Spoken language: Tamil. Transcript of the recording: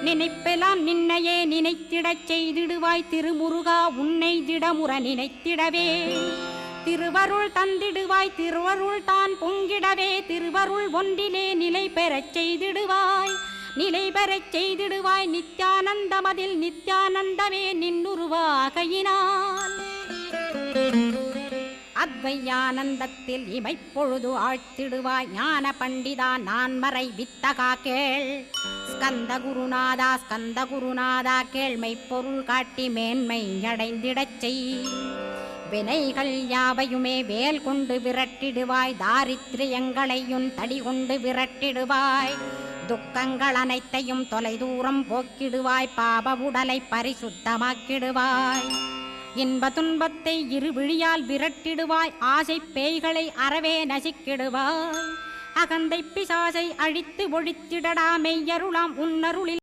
நினைப்பெல்லாம் நின்னையே நினைத்திடச் செய்திடுவாய் திருமுருகா உன்னை திடமுற நினைத்திடவே திருவருள் தந்திடுவாய் திருவருள் தான் பொங்கிடவே திருவருள் ஒன்றிலே நிலை பெறச் செய்திடுவாய் நிலை பெறச் செய்திடுவாய் நித்யானந்தமதில் நித்யானந்தமே நின்னுருவாகையினால் அத்வையானந்தத்தில் இமைப்பொழுது ஆழ்த்திடுவாய் ஞான பண்டிதா நான் மறை வித்தகா கேள் ஸ்கந்த குருநாதா கேள்மை பொருள் காட்டி மேன்மை அடைந்திடச் செய் வினைகள் யாவையுமே வேல் கொண்டு விரட்டிடுவாய் தாரித்ரியங்களையும் தடி கொண்டு விரட்டிடுவாய் துக்கங்கள் அனைத்தையும் தொலைதூரம் போக்கிடுவாய் பாப உடலை பரிசுத்தமாக்கிடுவாய் இன்ப துன்பத்தை இருவிழியால் விரட்டிடுவாய் ஆசை பேய்களை அறவே நசிக்கிடுவாய் அகந்தை பிசாசை அழித்து ஒழித்திடடா மெய்யருளாம் உன்னருளில்